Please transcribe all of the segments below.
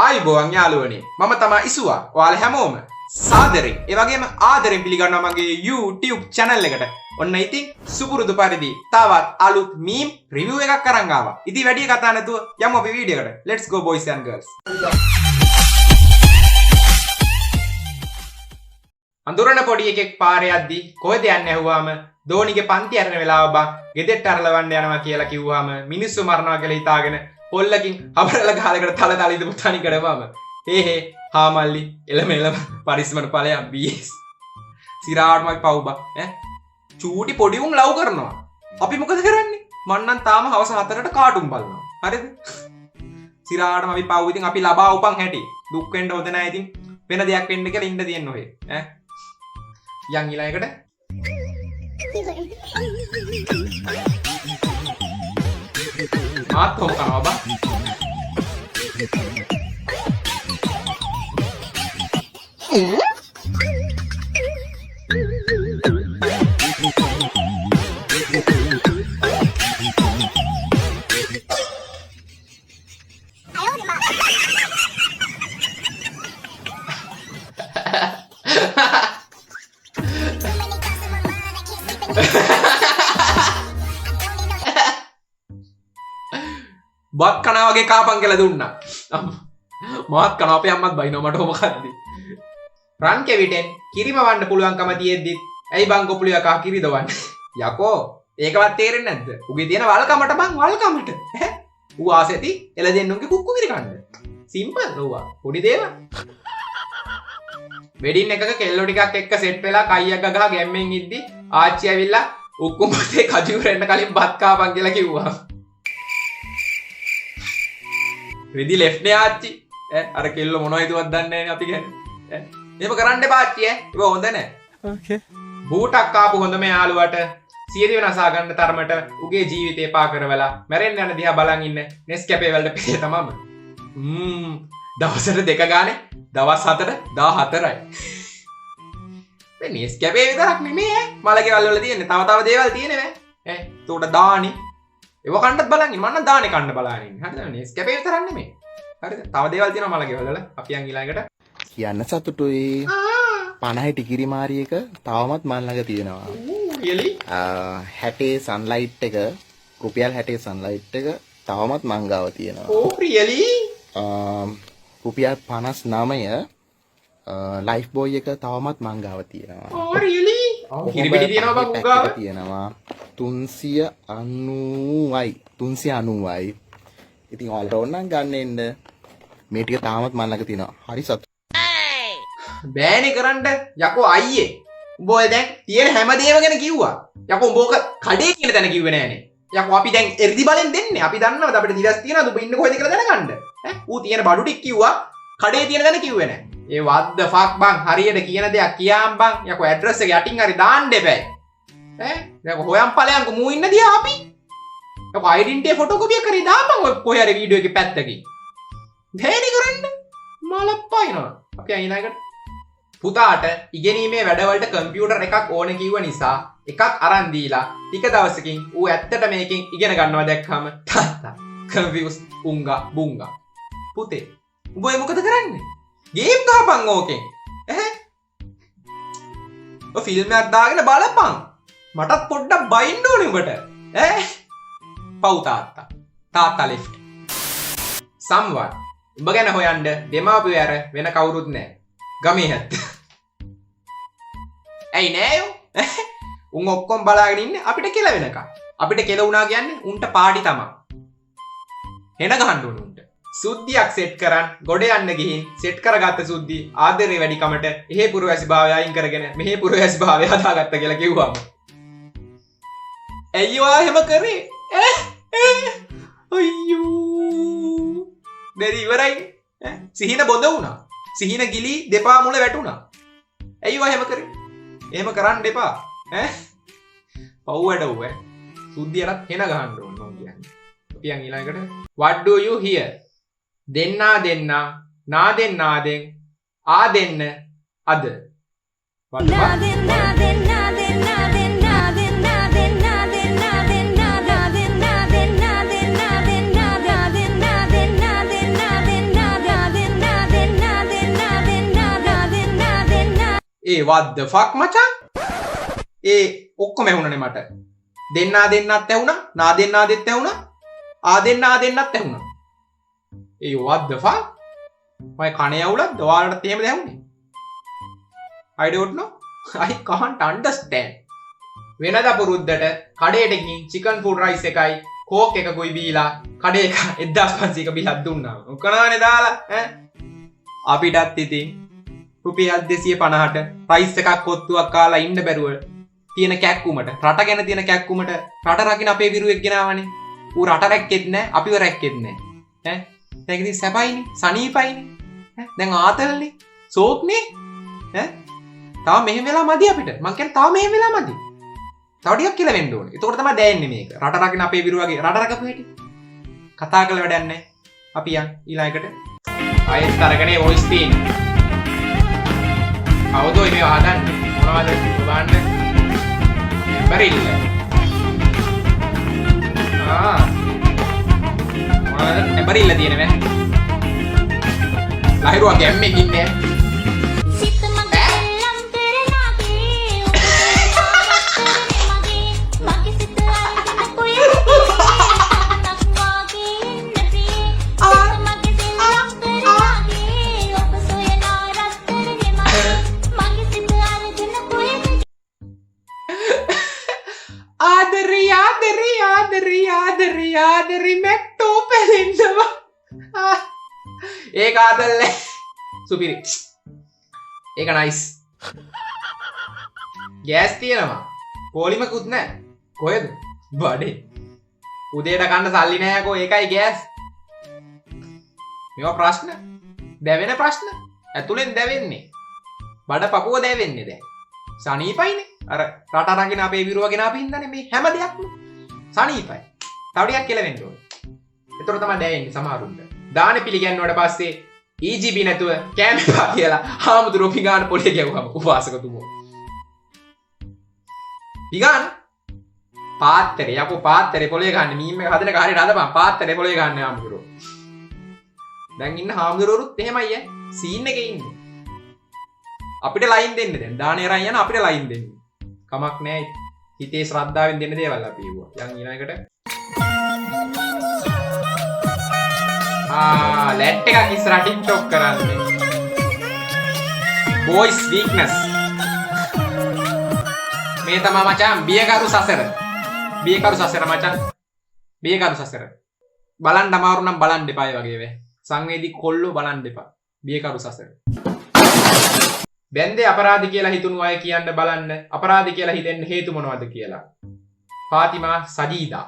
ආයිබෝවන් යාළුවනේ මම තමයි ඉසුවා ඔයාලා හැමෝම සාදරෙන් ඒ වගේම ආදරෙන් පිළිගන්නවා මගේ YouTube channel එකට. ඔන්න ඉතින් සුපුරුදු පරිදි තවත් අලුත් මීම් රිවිව් එකක් අරන් ආවා. ඉතින් වැඩි කතා නැතුව යමු අපි වීඩියෝ එකට. Let's go boys and girls. අඳුරන පොඩි එකෙක් පාරේ යද්දි කොහෙද යන්නේ ඇහුවාම ධෝනිගේ පන්ති අරන වෙලාව බා ගෙදෙට්ට අරලවන්න යනවා කියලා කිව්වාම මිනිස්සු මරනවා කියලා හිතාගෙන පොල්ලකින් අපරල ගහලකට තල තල ඉඳපු තනි කඩවම හේ හාමල්ලි එළම පරිස්සමට ඵලයක් බීස් සිරාටම පව් බා ඈ චූටි පොඩි උන් ලව් කරනවා අපි මොකද කරන්නේ මං නම් තාම හවස 4ට කාටුම් බලනවා හරිද සිරාටම අපි පව් ඉතින් අපි ලබා උපන් හැටි දුක් වෙන්න හොඳ නැහැ ඉතින් වෙන දෙයක් වෙන්න කියලා ඉන්න තියෙන්න ඔය ඈ යන් ඊළඟට මාත් හොම කරනවා බා බත් කනවා වගේ කාපන් කියලා දුන්නා. මාත් කනවා අපේ අම්මත් බයිනවා මට ඔබ කරද්දි. රන් කෙවිටෙන් කිරිම වන්න පුළුවන්කම තියෙද්දි ඇයි බං කොපුලිය කා කිරි දවන්නේ? යකෝ ඒකවත් තේරෙන්නේ නැද්ද? උගේ තියෙන වල්කමට බං වල්කමට. ඌ ආසෙති එළ දෙන්නුන්ගේ කුක්කු කිරි කන්න. සිම්පල් නෝවා. පොඩි දේවල්. වෙඩින් එකක කෙල්ලෝ ටිකක් එක්ක සෙට් වෙලා කයියක් ගගහ ගැම්මෙන් ඉද්දි ආච්චි ඇවිල්ලා උක්කුම් පොතේ කජුරෙන්න කලින් බත් කාපන් කියලා කිව්වා. රෙදි ලෙෆ්ට් නේ ආච්චි අර කෙල්ල මොනව හිතුවත් දන්නේ නැහැ අපි කියන්නේ එහෙම කරන්න එපා ආච්චි ඒක හොඳ නැහැ ඕකේ බූටක් ආපු හොඳම යාළුවට සියදිව නසා ගන්න තරමට උගේ ජීවිතේ පා කරවලා මැරෙන්න යන දිහා බලන් ඉන්න නෙස්කැපේ වලට පිටේ තමම දවසට දෙක ගානේ දවස් 4ට 14යි මේ නෙස්කැපේ විතරක් නෙමෙයි මලකේවල් වල තියෙන්නේ තව දේවල් තියෙනවා ඒකට දානි ඒව කන්නත් බලන් ඉන්න මම නම් දානේ කන්න බලාගෙන ඉන්නේ. හරිද? නෙස්කැපේ විතරක් නෙමෙයි. හරිද? තව දේවල් තියෙනවා මලගේ වල. අපි යන් ඊළඟට කියන්න සතුටුයි. 50 ටිකිරි මාරි එක තවමත් මන් ළඟ තියෙනවා. really? 60 sunlight එක රුපියල් 60 sunlight එක තවමත් මං ගාව තියෙනවා. oh really? රුපියල් 59 life boy එක තවමත් මං ගාව තියෙනවා. oh really? කිරිබිඩි තියෙනවා බං උගාව. තියෙනවා. 390යි. ඉතින් all round නම් ගන්න එන්න. මේ ටික තාමත් මන් ළඟ තියෙනවා. හරි සතුටුයි. බෑනේ කරන්න යකෝ අයියේ. උඹ ඔය දැන් තියෙන හැම දේම ගැන කිව්වා. යකෝ උඹ ඕක කඩේ කියන තැන කිව්වේ නෑනේ. යකෝ අපි දැන් එර්දි බලෙන් දෙන්නේ. අපි දන්නවද අපිට දිවස් තියනවද උඹ ඉන්නේ කොහෙද කියලා දැනගන්න. ඈ ඌ තියෙන බඩු ටික කිව්වා. කඩේ තියෙන තැන කිව්වේ නෑ. ඒ what the fuck බං හරියට කියන දෙයක් කියාම් බං. යකෝ ඇඩ්‍රස් එක යටින් හරි දාන්න එපා. දැන් හොයන් ඵලයන්කෝ මූ ඉන්න දිහා අපි. ඔක ඩෙන්ටිටි ෆොටෝකෝපිය කරේ දාපන් ඔය කොහේ හරි වීඩියෝ එකේ පැත්තකින්. දෙහෙනි කරන්න. මලප්පයිනවා. අපි අයිනාකට පුතාට ඉගෙනීමේ වැඩවලට කම්පියුටර් එකක් ඕනේ කිව්ව නිසා එකක් අරන් දීලා ටික දවසකින් ඌ ඇත්තට මේකෙන් ඉගෙන ගන්නවා දැක්කම තාත්තා කන්ෆියුස් උංගා බුංගා. පුතේ උඹ මොකද කරන්නේ? ගේම් ගහපන් ඕකෙන්. ඔය ෆිල්ම් එකක් දාගෙන බලපන්. මටත් පොඩ්ඩක් බයින්න ඕනේ උඹට. පව් තාත්තා. තාත්තා ලෙෆ්ට්. someone. උඹ ගැන හොයන්න දෙමාපියෝ ඇර වෙන කවුරුත් නැහැ. ගමේ හැත්. ඇයි නෑයෝ? උන් ඔක්කොම බලාගෙන ඉන්නේ අපිට කෙල වෙනකම්. අපිට කෙල වුණා කියන්නේ උන්ට පාඩි තමයි. හෙන ගහන්න ඕනේ උන්ට. සුද්ධියක් සෙට් කරන් ගොඩ යන්න ගිහින් සෙට් කරගත්ත සුද්ධි ආදරේ වැඩි කමට එහෙ පුරවැසි භාවය අයින් කරගෙන මෙහෙ පුරවැසි භාවය හදාගත්ත කියලා කිව්වම ඇයිවා එහෙම කරේ අයියෝ බැරි ඉවරයි සිහින බොඳ වුණා සිහින ගිලි දෙපා මුල වැටුණා ඇයිවා එහෙම කරේ එහෙම කරන්න එපා පව් වැඩ උව සුද්ධියටත් හෙන ගහන්න ඕන මම කියන්නේ අපි යන් ඊළඟට what do you hear දෙන්නා නාදෙන් ආ දෙන්න අද what the fuck මචං? ඔක්කොම ඇහුණනේ මට. දෙන්නත් ඇහුණා, නාදෙන්නත් ඇහුණා, ආදෙන්නත් ඇහුණා. what the fuck? මම කණේ අවුලක්ද? ඔයාලටත් එහෙමද ඇහුනේ? I don't know. I can't understand. වෙනද පුරුද්දට කඩේට ගිහින් chicken food rice එකයි කෝක් එකකුයි බීලා කඩේ එක 1500ක බිලක් දුන්නා. උකනානේ දාලා ඈ. අපිටත් ඉතින් රුපියල් 250ට රයිස් එකක් කොත්තුවක් කාලා ඉන්න බැරුව තියෙන කැක්කුමට රට ගැන තියෙන කැක්කුමට රට රකින්න අපේ විරුවෙක් ගෙනාවනේ. ඌ රට රැක්කෙත් නැහැ, අපිව රැක්කෙත් නැහැ. දැන් ඉතින් සැපයිනේ, සනීපයිනේ. දැන් ආතල්නේ, සෝක්නේ. තාම මෙහෙම වෙලා මදි අපිට. මං කියන්නේ තාම මෙහෙම වෙලා මදි. තව ටිකක් කියලා වෙන්න ඕනේ. ඒතකොට තමයි දැනෙන්නේ මේක. රට රකින්න අපේ විරුවගේ රට රකපු හැටි. කතා කරලා වැඩක් නැහැ. අපි යන් ඊළඟට. ආයෙත් තරගනේ වොයිස් තියෙන. අවදෝයි මේ හදන්නේ. මොනවද බලන්න. බරිල්ල. මොනවද බරිල්ල තියෙනවද? ලහිරුවා ගැම්මේ ඉන්නේ. ආදරි මැට්ටෝ පැලෙන්නවා. ඒක ආදල්ලේ සුපිරි. ඒක නයිස්. ගෑස් තියෙනවා. පොලිමකුත් නැහැ. කොහෙද? බඩේ. උදේට කන්න සල්ලි නැහැ යකෝ. ඒකයි ගෑස්. මේවා ප්‍රශ්න. දැවෙන ප්‍රශ්න. ඇතුලෙන් දැවෙන්නේ. බඩ පපුව දැවෙන්නේ දැන්. සනීපයිනේ. අර රට රංගින අපේ විරුවගෙන අපි හින්දානේ මේ හැම දෙයක්ම. සනීපයි. තව ටිකක් කියලා වෙන්න ඕනේ. ඒතර තමයි දැනෙන්නේ සමහරුන්ට. දාන පිළිගන්නවට පස්සේ EGB නැතුව කෑම එපා කියලා හාමුදුරුවෝ පිගාන පොලේ ගැව්වම උපාසකතුමෝ. පිගාන පාත්තරේ යකෝ පාත්තරේ පොලේ ගන්න මීම් එක හදන කාර්යයට හදපන් පාත්තරේ පොලේ ගන්න හාමුදුරුවෝ. දැන් ඉන්න හාමුදුරුවෝරුත් එහෙමයි ඈ සීන් එකේ ඉන්නේ. අපිට ලයින් දෙන්න දැන් දානේ අරන් යන අපිට ලයින් දෙන්න. කමක් නැහැ. හිතේ ශ්‍රද්ධාවෙන් දෙන්න දේවල් අපි ඒවා. යන් ඊළඟට ලැට් එකක් ඉස්සරහට ටික්ටොක් කරන්නේ. voice weakness. මේ තමයි මචං බියකරු සසර. බියකරු සසර මචං. බියකරු සසර. බලන්න අමාරු නම් බලන්න එපා ඒ වගේ වේ. සංවේදී කොල්ලෝ බලන්න එපා. බියකරු සසර. බැන්දේ අපරාධි කියලා හිතුණු අය කියන්න බලන්න. අපරාධි කියලා හිතෙන්න හේතු මොනවද කියලා. ෆාතිමා සජීදා.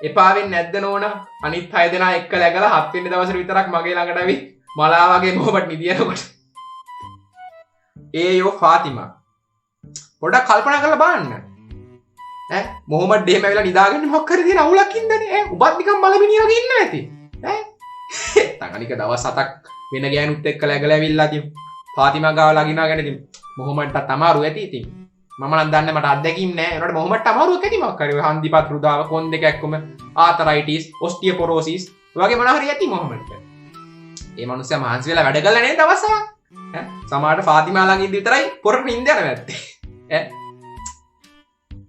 එපා වෙන්නේ නැද්ද නෝන? අනිත් 6 දෙනා එක්ක läගලා 7 වෙනි දවසේ විතරක් මගේ ළඟට ඇවිත් මලා වගේ මොහොමඩ් නිදිනකොට. යෝ ෆාතිමා. පොඩ්ඩක් කල්පනා කරලා බලන්න. ඈ මොහොමඩ් එහෙම ඇවිල්ලා නිදාගන්නේ මොකක් කරේ තියෙන අවුලක් ඉඳනේ ඈ උඹත් නිකන් මලමිනිය වගේ ඉන්න නැති. ඈ තංගනික දවස් 7ක් වෙන ගෑනුත් එක්ක läගලා ඇවිල්ලා ඉතින් ෆාතිමා ගාව ලගිනාගෙන ඉතින් මොහොමඩ්ටත් අමාරු ඇති ඉතින්. මම නම් දන්නේ මට අත්දැකීම් නැහැ. ඒනකොට මොහොමඩ්ට අමාරුවක් ඇති මොකක් හරි. හන්දිපත් රුදාව, කොන් දෙක එක්කම ආතරයිටිස්, ඔස්ටියෝපොරෝසිස් වගේ මොනවා හරි ඇති මොහොමඩ්ට. ඒ මනුස්සයා මහන්සි වෙලා වැඩ කළා නේ දවසක්. ඈ සමහරට ෆාතිමා ළඟ ඉඳි විතරයි පොරට නින්ද යන වැත්තේ. ඈ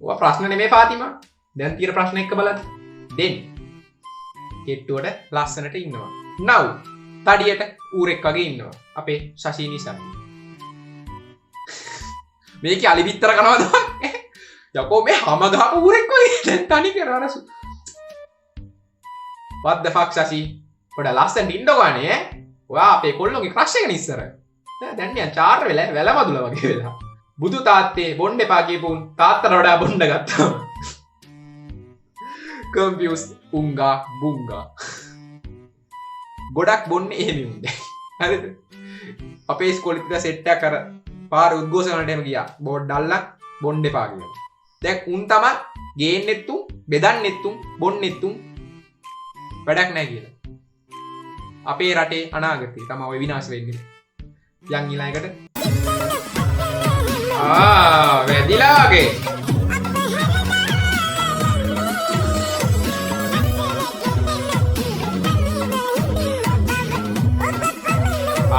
ඔය ප්‍රශ්න නෙමෙයි ෆාතිමා. දැන් තියෙන ප්‍රශ්න එක්ක බලන්න. දෙන්න. කෙට්ටුවට ලස්සනට ඉන්නවා. නව් තඩියට ඌරෙක් වගේ ඉන්නවා. අපේ ශෂී නිසා. මේක අලි පිටර කනවද? යකෝ මේ හැම ගහපු ඌරෙක් වගේ දැන් තනි කරනසු. what the fuck ශෂී? පොඩ ලස්සනට ඉන්නකෝනේ ඈ. ඔයා අපේ කොල්ලෝගේ ක්‍රෂ් එකනේ ඉස්සර. දැන් නිකන් චාර් වෙලා වැලමදුල වගේ වෙලා. බුදු තාත්තේ බොන්න එපා කියපුන් තාත්තට වඩා බොන්න ගත්තා. කම්පියුස් උංගා බුංගා. ගොඩක් බොන්නේ එහෙම උන්ද. හරිද? අපේ ඉස්කෝලේ ඉඳලා සෙට් එකක් අර පාර උද්ඝෝෂණයට එහෙම ගියා. බෝඩ් දැල්ලා බොන්න එපා කියලා. දැන් උන් තමයි ගේන්නෙත් උන්, බෙදන්නෙත් උන්, බොන්නෙත් උන් වැඩක් නැහැ කියලා. අපේ රටේ අනාගතේ තමයි ඔය විනාශ වෙන්නේ. යන් ඊළඟට වැදිලා වගේ.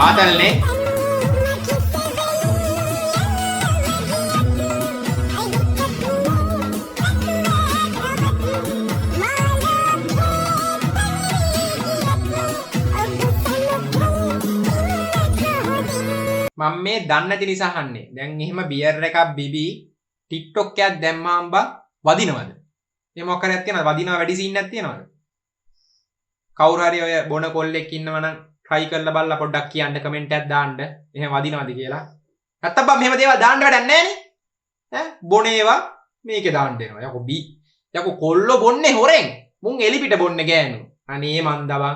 ආතල්නේ මම මේ දන්නේ නැති නිසා අහන්නේ. දැන් එහෙම බියර් එකක් බිබී TikTok එකක් දැම්මාම බා වදිනවද? එහෙම මොකක් කරයක් තියනවද? වදිනවා වැඩි සීන් එකක් තියනවද? කවුරු හරි ඔය බොන කොල්ලෙක් ඉන්නව නම් try කරලා බලලා පොඩ්ඩක් කියන්න කමෙන්ට් එකක් දාන්න. එහෙම වදිනවද කියලා. නැත්තම් බා මෙහෙම දේවල් දාන්න වැඩක් නැහැ නේ. ඈ බොන ඒවා මේකේ දාන්න එනවා. යකෝ බී. යකෝ කොල්ලෝ බොන්නේ හොරෙන්. මුන් එලිපිට බොන්නේ ගෑනු. අනේ මන්දවා.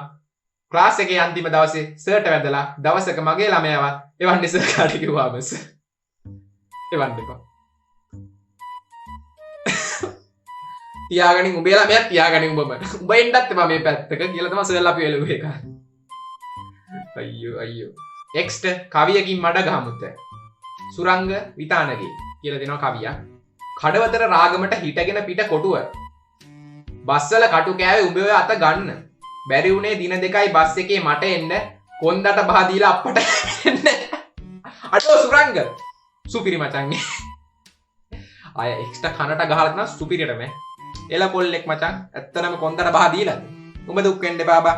ක්ලාස් එකේ අන්තිම දවසේ සර්ට වැදලා දවසක මගේ ළමයාවත් එවන්නේ සර් කාට කිව්වා බස්. එවන්න එපා. තියාගනින් උඹේ ළමයා තියාගනින් උඹම. උඹ එන්නත් එපා මේ පැත්තක කියලා තමයි සර්ලා අපි එළුවේ එක. අයියෝ අයියෝ. next කවියකින් මඩ ගහමුත්. සුරංග විතානගේ කියලා දෙනවා කවියක්. කඩවතර රාගමට හිටගෙන පිට කොටුව. බස්සල කටු කෑවේ උඹ ඔය අත ගන්න. බැරි උනේ දින දෙකයි බස් එකේ මට එන්න කොන්දට බහ දීලා අප්පට එන්න. අඩෝ සුරංග. සුපිරි මචං. අය එක්ස්ට්‍රා කනට ගහලා තන සුපිරියටම. එල කොල්ලෙක් මචං. ඇත්තටම කොන්දට බහ දීලාද? උඹ දුක් වෙන්න එපා බා.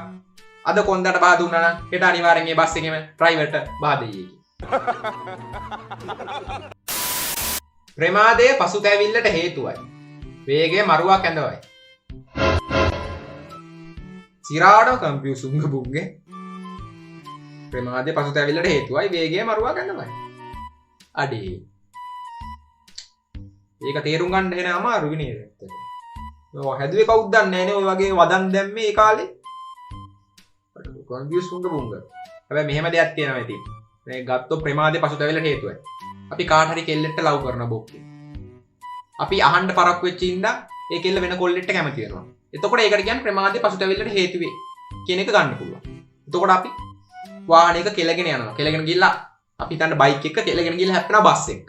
අද කොන්දට බහ දුන්නා නම් හෙට අනිවාර්යෙන් මේ බස් එකේම ප්‍රයිවට් බහ දෙයි. ප්‍රමාදයේ පසුතැවිල්ලට හේතුවයි. වේගය මරුවක් ඇඳවයි. සිරාඩ කම්පියුසුංග බුංගේ ප්‍රමාදයේ පසුතැවිල්ලට හේතුවයි වේගය මරුවක් ඇඳවයි. අඩේ. ඒක තේරුම් ගන්න එන අමාරුයි නේද ඇත්තට. ඔය හැදුවේ කවුද දන්නේ නැහැ නේ ඔය වගේ වදන් දැම්මේ ඒ කාලේ. කම්පියුසුංග බුංග. හැබැයි මෙහෙම දෙයක් තියෙනවා ඉතින්. මේ ගත්තොත් ප්‍රමාදයේ පසුතැවිල්ලට හේතුවයි. අපි කාට හරි කෙල්ලෙක්ට ලව් කරන බොක්කේ. අපි අහන්න පරක්කු වෙච්ච ඉඳන් ඒ කෙල්ල වෙන කොල්ලෙක්ට කැමති වෙනවා. එතකොට ඒකට කියන්නේ ප්‍රමාදයේ පසුතැවිල්ලට හේතු වේ කියන එක ගන්න පුළුවන්. එතකොට අපි වාහනයක කෙලගෙන යනවා. කෙලගෙන ගිහලා අපි හිතන්න බයික් එක කෙලගෙන ගිහලා හැප්පෙනවා බස් එක.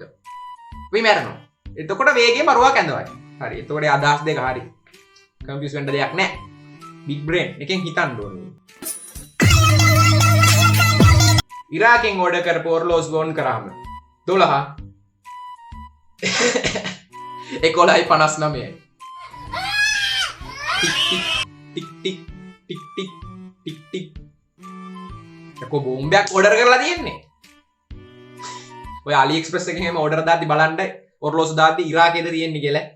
අපි මැරෙනවා. එතකොට වේගය මරුවක් ඇඳවයි. හරි. එතකොට ඒ අදහස් දෙක හරි. කන්ෆියුස් වෙන්න දෙයක් නැහැ. බිග් බ්‍රේන් එකෙන් හිතන්න ඕනේ. ඉරාකෙන් ඕඩර් කරපු ඔර්ලෝස් ගෝන් කරාම 12 11:59 ටික් ටික් ටික් ටික් ටික් ටික් යකෝ බෝම්බයක් ඕඩර් කරලා තියෙන්නේ. ඔය අලි එක්ස්ප්‍රස් එකෙන් එහෙම ඕඩර් දාද්දි බලන්න ඔර්ලෝස් දාද්දි ඉරාකේද තියෙන්නේ කියලා.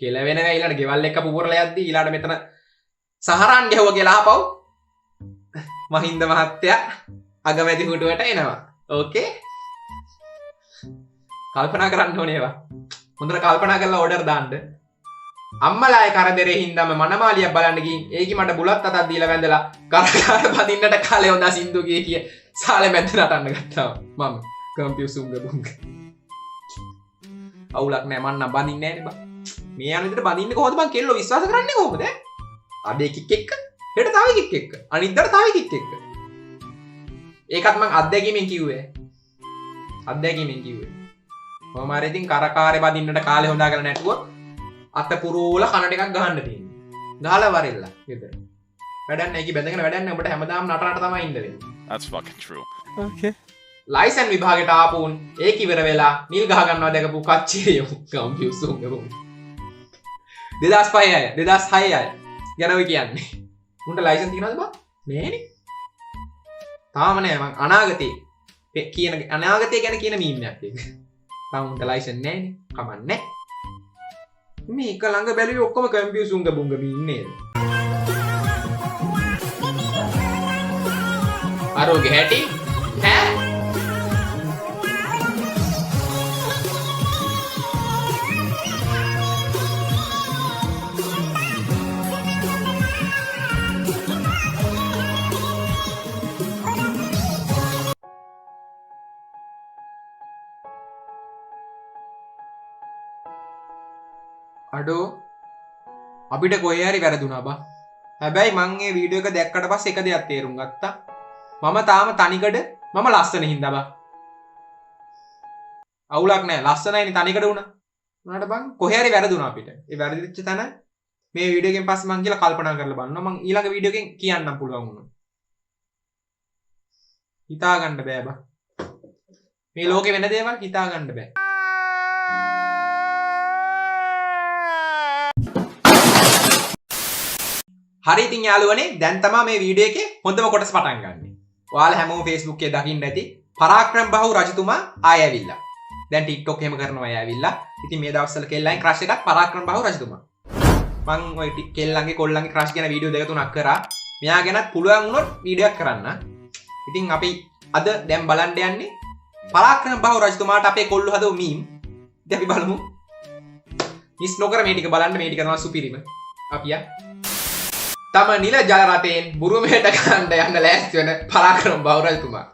කියලා වෙන ඊළඟට ගෙවල් එක පුපුරලා යද්දි ඊළඟට මෙතන සහරාන් ගැහුවා කියලා ආපහු මහින්ද මහත්තයා අගමැති හුටුවට එනවා. ඕකේ. කල්පනා කරන්න ඕනේ ඒවා. හොඳට කල්පනා කරලා ඕඩර් දාන්න. අම්මලාගේ කරදරේ හින්දාම මනමාලියක් බලන්න ගිහින් ඒකි මට බුලත් අතක් දීලා වැඳලා කරකාර බදින්නට කාලේ හොඳ සින්දු කිය සාලේ මැද නටන්න ගත්තා. මම කම්පියුසුංග බුංග. අවුලක් නෑ මන්න බඳින්නේ නෑනේ බා. මේ යන විදිහට බඳින්නේ කොහොමද බං කෙල්ලෝ විශ්වාස කරන්නේ කොහොමද? අද එකෙක් එක්ක හෙට තව එකෙක් එක්ක අනිද්දාට තව එකෙක් එක්ක. ඒකත් මං අත්දැකීමෙන් කිව්වේ. අත්දැකීමෙන් කිව්වේ. මම මාරේ ඉතින් කරකාරේ බදින්නට කාලේ හොඳාගෙන නැටුවොත් අත පුරෝල කන ටිකක් ගහන්න තියෙනවා. ගහලා වරෙල්ලා ගෙදර. වැඩක් නැහැ කි බැඳගෙන වැඩක් නැහැ. ඔබට හැමදාම නටනට තමයි ඉන්න වෙන්නේ. That's fucking true. Okay. Licence විභාගයට ආපුන් ඒක ඉවර වෙලා නිල් ගහ ගන්නවා දැකපු කච්චිරියෝ කම්පියුසුම් ගමු. 2005 අය 2006 අය යනවා කියන්නේ. උන්ට ලයිසන් තියනවද බා? නෑනේ. තාම නෑ මං අනාගතේ කියන අනාගතය ගැන කියන මීම් එකක් ඒක. තාම උන්ට ලයිසන් නෑනේ. කමන්නේ. මේක ළඟ බැලුවේ ඔක්කොම කම්පියුසුම් ගබුංග ඉන්නේ. ආරෝගේ හැටි ඈ අඩෝ අපිට කොහේ හරි වැරදුනා බා. හැබැයි මං මේ වීඩියෝ එක දැක්කට පස්සේ එක දෙයක් තේරුම් ගත්තා. මම තාම තනිකඩ මම ලස්සන හින්දා බා. අවුලක් නැහැ ලස්සනයිනේ තනිකඩ වුණා. උනාට බං කොහේ හරි වැරදුනා අපිට. ඒ වැරදිච්ච තැන මේ වීඩියෝ එකෙන් පස්සේ මං කියලා කල්පනා කරලා බලනවා. මං ඊළඟ වීඩියෝ එකෙන් කියන්නම් පුළුවන් වුණා. හිතා ගන්න බෑ බා. මේ ලෝකේ වෙන දේවල් හිතා ගන්න බෑ. හරි ඉතින් යාළුවනේ දැන් තමයි මේ වීඩියෝ එකේ හොඳම කොටස පටන් ගන්නෙ. ඔයාලා හැමෝම Facebook එකේ දකින්න ඇති පරාක්‍රම බහු රජතුමා ආය ඇවිල්ලා. දැන් TikTok එහෙම කරනවා අය ඇවිල්ලා. ඉතින් මේ දවස්වල කෙල්ලන් ක්‍රෂ් එකක් පරාක්‍රම බහු රජතුමා. මං ඔය කෙල්ලන්ගේ කොල්ලන්ගේ ක්‍රෂ් ගැන වීඩියෝ දෙක තුනක් කරා. මෙයා ගැනත් පුළුවන් වුණොත් වීඩියෝ එකක් කරන්න. ඉතින් අපි අද දැන් බලන්න යන්නේ පරාක්‍රම බහු රජතුමාට අපේ කොල්ලෝ හදව මීම්. ඉතින් අපි බලමු. මිස් නොකර මේ ටික බලන්න මේ ටික තමයි සුපිරිම. අපි තම නිල ජල රටෙන් බුරුමයට ගන්න යන්න ලෑස්ති වෙන පරාක්‍රම බහු රජතුමා.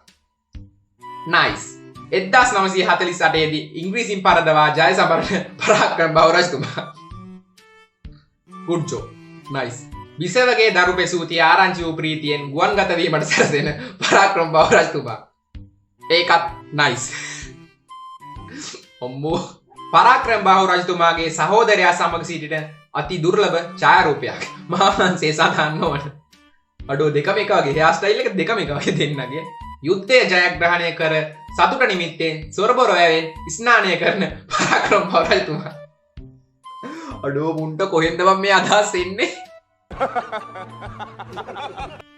නයිස්. 1948 දී ඉංග්‍රීසින් පරදවා ජය සමරන පරාක්‍රම බහු රජතුමා. good job. nice. විසවගේ දරු පෙසූතිය ආරංචි වූ ප්‍රීතියෙන් ගුවන්ගත වීමට සැරසෙන පරාක්‍රම බහු රජතුමා. ඒකත් nice. ඔම්මෝ පරාක්‍රම බහු රජතුමාගේ සහෝදරයා සමග සිටින අති දුර්ලභ ඡායාරූපයක්. මහාවංශයේ සඳහන් නොවන. අඩෝ දෙකම එක වගේ හෙයාර් ස්ටයිල් එක දෙකම එක වගේ දෙන්නගේ. යුද්ධය ජයග්‍රහණය කර සතුට නිමිත්තෙන් සොරබොර වැවෙන් ස්නානය කරන පරාක්‍රම බහු රජතුමා. අඩෝ මුන්ට කොහෙන්ද මේ අදහස් එන්නේ?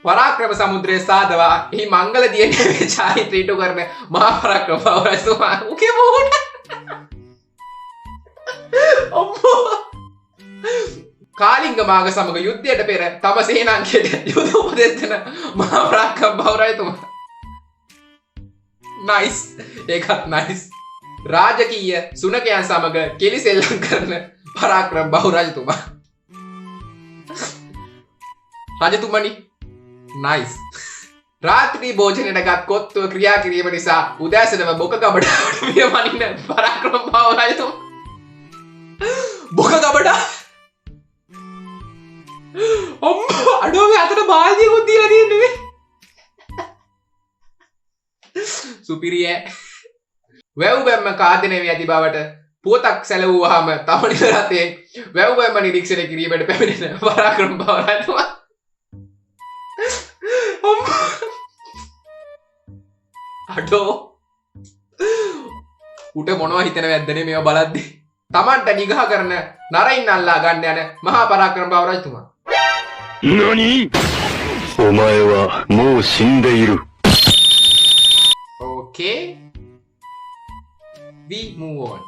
පරාක්‍රම සමුද්‍රයේ සාදවා එහි මංගල දියණිය චාරිත්‍ර ඉටු කරන මහා පරාක්‍රම බහු රජතුමා. උකේ මොහොත. අම්මෝ. කාලිංග මාග සමග යුද්ධයට පෙර තම සේනාංකයට යුද උපදෙස් දෙන මහා පරාක්‍රම බහු රජතුමා. nice. ඒකත් nice. රාජකීය සුනකයන් සමග කෙලිසෙල්ලම් කරන පරාක්‍රම බහු රජතුමා. රජතුමනි nice. රාත්‍රී භෝජනයට ගත් කොත්තුව ක්‍රියා කිරීම නිසා උදෑසනම බොක ගබඩාවට වියමනින්න පරාක්‍රම බහු රජතුමා. බොක ගබඩා අම්මෝ අඩෝ මේ අතට බාල්දියකුත් දීලා තියෙන්නේ. සුපිරිය. වැව් බැම්ම කාදනය වී ඇති බවට පුවතක් සැලවුවාම තම නිල රටේ වැව් බැම්ම නිරීක්ෂණය කිරීමට පැමිණෙන පරාක්‍රම බහු රජතුමා. අඩෝ උට මොනවා හිතනවද මේවා බලද්දි. තමන්ට නිගහ කරන නරයින් අල්ලා ගන්න යන මහා පරාක්‍රම බහු රජතුමා. නනි? お前はもう死んでいる。 Okay. We move on.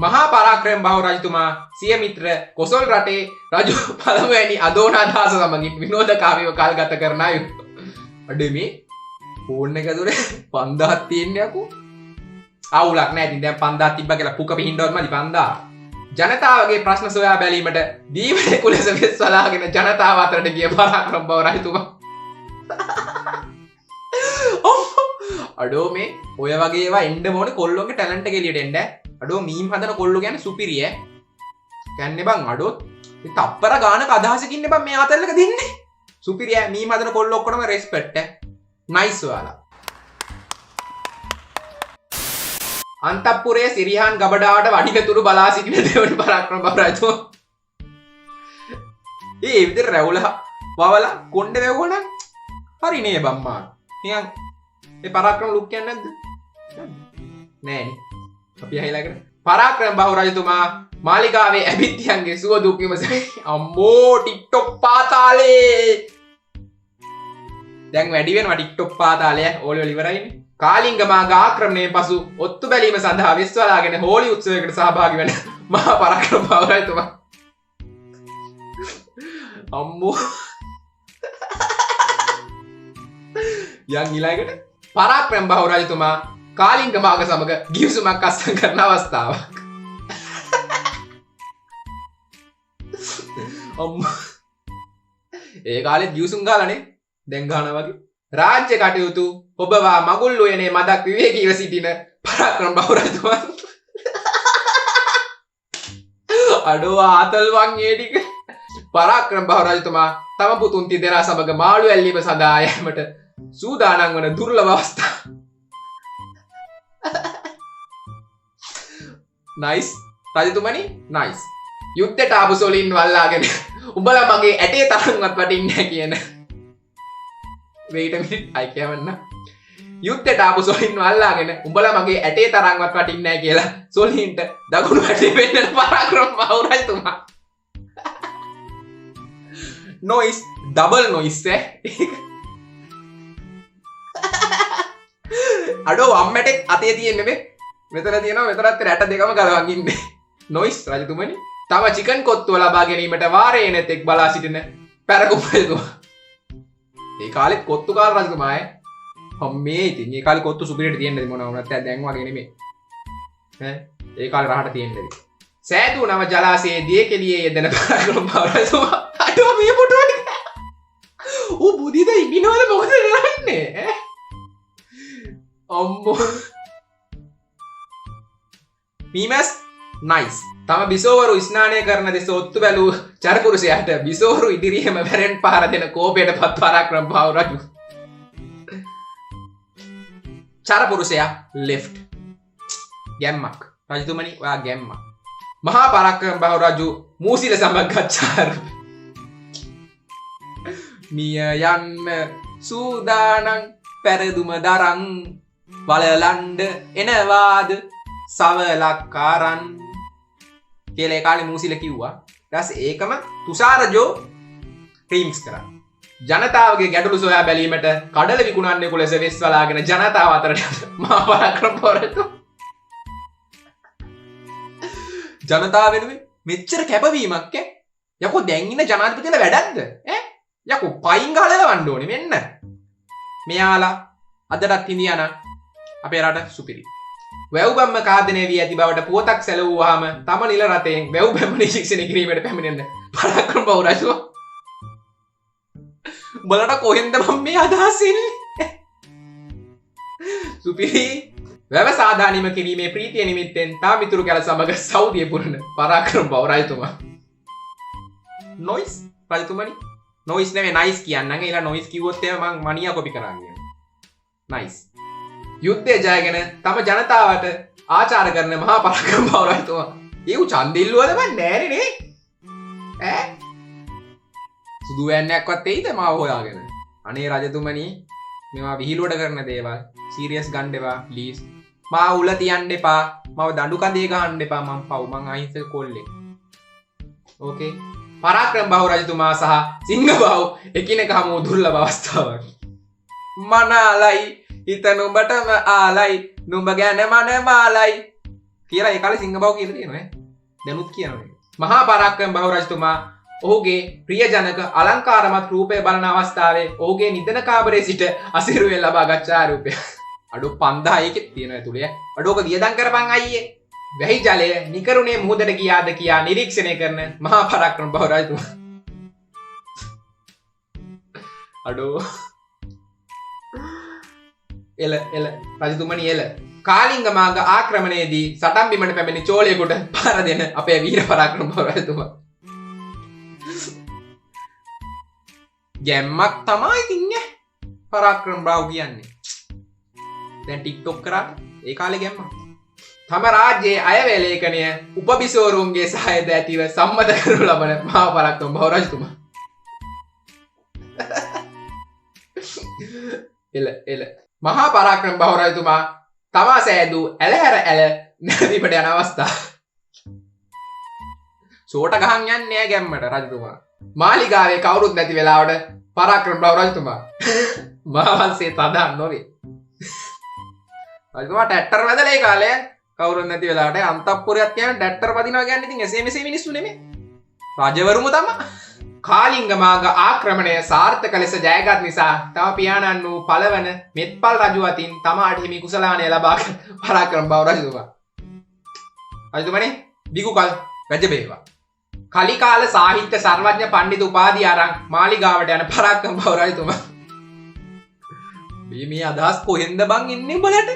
මහා පරාක්‍රම බහු රජතුමා සිය මිත්‍ර කොසල් රටේ රජු පළමුවැනි අදෝනාදාස සමගින් විනෝදකාමීව කල් ගත කරන අයුරු. අඩේ මේ ෆෝන් එක ඇතුලේ 5000ක් තියෙන්නේ අකෝ. අවුලක් නැහැ. ඉතින් දැන් 5000ක් තිබ්බා කියලා පුක පිහින්නවත් මදි 5000. ජනතාවගේ ප්‍රශ්න සොයා බැලීමට දීවැඩ කුලස වෙස් වලාගෙන ජනතාව අතරට ගිය පරාක්‍රම බහු රජතුමා. අඩෝ මේ ඔය වගේ ඒවා එන්න ඕනේ කොල්ලොන්ගේ ටැලන්ට් එක එළියට එන්න. අඩෝ මීම් හදන කොල්ලෝ කියන්නේ සුපිරිය. කියන්නේ බං අඩෝ තප්පර ගානක අදහසකින් බං මේ අතල්ලක දෙන්නේ. සුපිරිය මීම් හදන කොල්ලෝ ඔක්කොම රෙස්පෙක්ට්. නයිස් ඔයාලා. අන්තපුරයේ සිරිහාන් ගබඩාවට වඩිනතුරු බලා සිටින දෙවනි පරාක්‍රම බහු රජතුමා. ඒ විදිහට රැවුල වවලා කොණ්ඩේ වැවුවා නම් හරිනේ බම්මා. නිකන් ඒ පරාක්‍රම ලුක් කියන්නේ නැද්ද? නෑනේ. අපි අහලා කරා. පරාක්‍රම බහු රජතුමා මාලිගාවේ ඇබිත්තියන්ගේ සුව දුක් විමසයි. අම්මෝ TikTok පාතාලේ. දැන් වැඩි වෙනවා TikTok පාතාලය. ඕලෙවල් ඉවරයිනේ. කාලිංග මාග ආක්‍රමණයෙන් පසු ඔත්තු බැලීම සඳහා විශ්වලාගෙන හෝලි උත්සවයකට සහභාගී වෙන මහා පරාක්‍රම බහු රජතුමා. අම්මෝ. යන් ඊළඟට පරාක්‍රම බහු රජතුමා කාලිංග මාග සමග ගිවිසුමක් අත්සන් කරන අවස්ථාවක්. අම්මා. ඒ කාලෙත් ගිවිසුම් ගාලානේ. දැන් ගහනවා වගේ. රාජ්‍ය කටයුතු ඔබවා මගුල් උයනේ මදක් විවේකීව සිටින පරාක්‍රම බහු රජතුමා. අඩෝ ආතල් වන් ඒ ටික. පරාක්‍රම බහු රජතුමා තම පුතුන් තිදෙනා සමග මාළු ඇල්ලීම සඳහා යෑමට සූදානම් වන දුර්ලභ අවස්ථා. nice. රජතුමනි nice. යුද්ධයට ආපු සොලින් වල්ලාගෙන උඹලා මගේ ඇටේ තරම්වත් වටින්නේ නැහැ කියන. wait a minute I කියවන්න. යුද්ධයට ආපු සොලින් වල්ලාගෙන උඹලා මගේ ඇටේ තරම්වත් වටින්නේ නැහැ කියලා සොලින්ට දකුණු ඇටේ වෙන්නන පරාක්‍රම බහු රජතුමා. noise double noise අඩෝ අම්මටෙක් අතේ තියෙන්නේ මේ. මෙතන තියෙනවා මෙතනත් රැට දෙකම ගලවන් ඉන්නේ. නොයිස් රජතුමනි. තම චිකන් කොත්තුව ලබා ගැනීමට වාරේ නැතෙක් බලා සිටින පැරකුම් රජතුමා. ඒ කාලෙත් කොත්තු කාල රජතුමායි. අම්මේ ඉතින් ඒ කාලේ කොත්තු සුපිරියට තියෙන්නේ මොනවා වුණත් දැන් වගේ නෙමෙයි. ඈ ඒ කාලේ රහට තියෙන්නේ. සෑදු නව ජලාශයේ දිය කෙලියේ යෙදෙන පැරකුම් රජතුමා. අඩෝ මේ පුටුවට. ඌ බුදිද ඉබිනවද මොකද කරන්නේ ඈ? අම්මෝ. මීමස් නයිස්. තම බිසෝවරු ස්නානය කරන දෙස ඔත්තු බැලූ චරපුරුෂයාට බිසෝවරු ඉදිරියේම වැරෙන් පහර දෙන කෝපයට පත් පරාක්‍රම බහු රජු. චරපුරුෂයා ලෙෆ්ට්. ගැම්මක්. රජතුමනි ඔයා ගැම්මක්. මහා පරාක්‍රම බහු රජු මූසිල සමග ගච්ඡාරු. මිය යන්න සූදානම් පැරදුම දරන් බලලන්ඩ එනවාද සවලක් අරන් කියලා ඒ කාලේ මූසිල කිව්වා. ඊට පස්සේ ඒකම තුෂාරජෝ රීමික්ස් කරා. ජනතාවගේ ගැටලු සොයා බැලීමට කඩල විකුණන්නේ කුලස වෙස් වලාගෙන ජනතාව අතරට මහා පරාක්‍රම පොරතු. ජනතාව වෙනුවෙන් මෙච්චර කැපවීමක් ඈ. යකෝ දැන් ඉන්න ජනාධිපතිලා වැඩක්ද ඈ? යකෝ පයින් ගහලා වන්න ඕනේ මෙන්න. මෙයාලා අදටත් හිඳියානම් අපේ රට සුපිරි. වැව් බම්ම කාදනය වී ඇති බවට පුවතක් සැලවුවාම තම නිල රටෙන් වැව් බැම්ම නිරීක්ෂණය කිරීමට පැමිණෙන්න පරාක්‍රම බහු රජු. බලට කොහෙන්ද මම මේ අදහස් එන්නේ? සුපිරි වැව සාධානීම කිරීමේ ප්‍රීතිය නිමිත්තෙන් තා මිතුරු කැල සමග සෞදිය පුරන පරාක්‍රම බහු රජතුමා. නොයිස් රජතුමනි. නොයිස් නෙමෙයි නයිස් කියන්නම්. ඒලා නොයිස් කිව්වොත් එහෙම මං මනියා කොපි කරන් යනවා. නයිස්. යුද්ධය ජයගෙන තම ජනතාවට ආචාර කරන මහා පරාක්‍රම බහු රජතුමා. ඒව ඡන්දෙල්ලුවද මන් නෑනේ නේ. ඈ සුදු වෑන්නයක්වත් එයිද මාව හොයාගෙන? අනේ රජතුමනි මේවා විහිළුවට කරන දේවල් සීරියස් ගන්න එපා ප්ලීස්. මා උල තියන්න එපා. මම දඬු කඳේ ගහන්න එපා. මං පව් මං අහිංසක කොල්ලෙක්. ඕකේ. පරාක්‍රම බහු රජතුමා සහ සිංහ බහු එකිනෙක හමු දුර්ලභ අවස්ථාවක්. මනාලයි හිත නුඹටම ආලයි නුඹ ගැන මනමාලයි කියලා ඒ කාලේ සිංහ බහු කියලා තියෙනවා ඈ. දැනුත් කියනවා. මහා පරාක්‍රම බහු රජතුමා ඔහුගේ ප්‍රියජනක අලංකාරමත් රූපය බලන අවස්ථාවේ ඔහුගේ නිදන කාමරයේ සිට අසිරුවෙන් ලබා ගත්තා රූපය. අඩෝ 5000 එකෙත් තියෙනවා ඇතුලේ. අඩෝක වියදම් කරපන් අයියේ. වැහි ජලය නිකරුණේ මුහුදට ගියාද කියා නිරීක්ෂණය කරන මහා පරාක්‍රම බහු රජතුමා. අඩෝ එල රජතුමනි එල. කාලිංග මාර්ග ආක්‍රමණයේදී සටන් බිමට පැමිණි චෝලයෙකුට පාර දෙන අපේ වීර පරාක්‍රම බහු රජතුමා. ගැම්මක් තමයි තින්නේ පරාක්‍රම බහු කියන්නේ. දැන් ටික්ටොක් කරා ඒ කාලේ ගැම්මක්. තම රාජ්‍යයේ අයවැය ලේඛනය උපබිසෝරුන්ගේ සහායද ඇතිව සම්මත කරනු ලබන මහා පරාක්‍රම බහු රජතුමා. එල මහා පරාක්‍රම බහු රජතුමා තමා සෑදූ ඇලහැර ඇල නැවීමට යන අවස්ථාව. සෝට ගහන් යන්නේ නෑ ගැම්මට රජතුමා. මාලිගාවේ කවුරුත් නැති වෙලාවට පරාක්‍රම බහු රජතුමා මහවංශයේ තදා නොවේ. රජතුමා ටැක්ටර් වැදලා ඒ කාලේ කවුරුත් නැති වෙලාවට අන්තපුරයක් කියන ටැක්ටර් පදිනවා කියන්නේ ඉතින් එසේ මෙසේ මිනිස්සු නෙමෙයි. රජවරුම තමයි. කාලිංග මාර්ග ආක්‍රමණය සාර්ථක ලෙස ජයගත් නිසා තම පියාණන් වූ පළවන මෙත්පල් රජු අතින් තමාට හිමි කුසලානය ලබාගත් පරාක්‍රම බහු රජතුමා. රජතුමනි බිගුකල් රජ බේවා. කලිකාල සාහිත්‍ය සර්වඥ පණ්ඩිත උපාධිය අරන් මාලිගාවට යන පරාක්‍රම බහු රජතුමා. මේ අදහස් කොහෙන්ද බං ඉන්නේ බලන්න?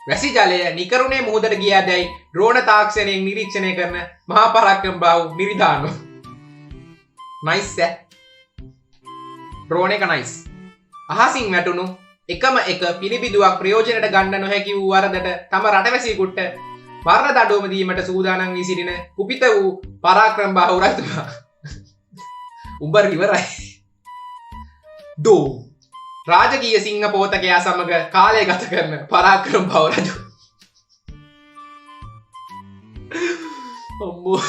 වැසි ජලය නිකරුණේ මුහුදට ගියාදැයි ඩ්‍රෝන තාක්ෂණයෙන් නිරීක්ෂණය කරන මහා පරාක්‍රම බහු නිරිදානෝ. නයිස් ඈ. ඩ්‍රෝන් එක නයිස්. අහසින් වැටුණු එකම එක පිළිබිදුවක් ප්‍රයෝජනට ගන්න නොහැකි වූ වරදට තම රටවැසියෙකුට මරණ දඬුවම දීමට සූදානම් වී සිටින කුපිත වූ පරාක්‍රම බහු රජතුමා. උඹ ඉවරයි. දෝ රාජකීය සිංහ පෝතකයා සමග කාලය ගත කරන පරාක්‍රම බහු රජු. අම්මෝ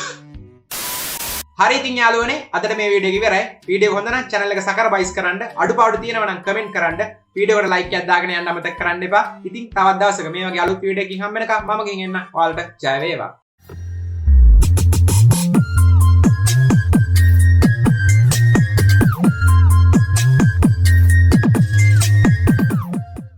හරි ඉතින් යාළුවනේ අදට මේ වීඩියෝ එක ඉවරයි. වීඩියෝ එක හොඳ නම් channel එක සබස්ක්‍රයිබ් කරන්න. අඩුපාඩු තියෙනවා නම් කමෙන්ට් කරන්න. වීඩියෝ එකට like එකක් දාගෙන යන්න අමතක කරන්න එපා. ඉතින් තවත් දවසක මේ වගේ අලුත් වීඩියෝ එකකින් හම්බ වෙනකම් මම ගෙන් එන්න. ඔයාලට ජය වේවා.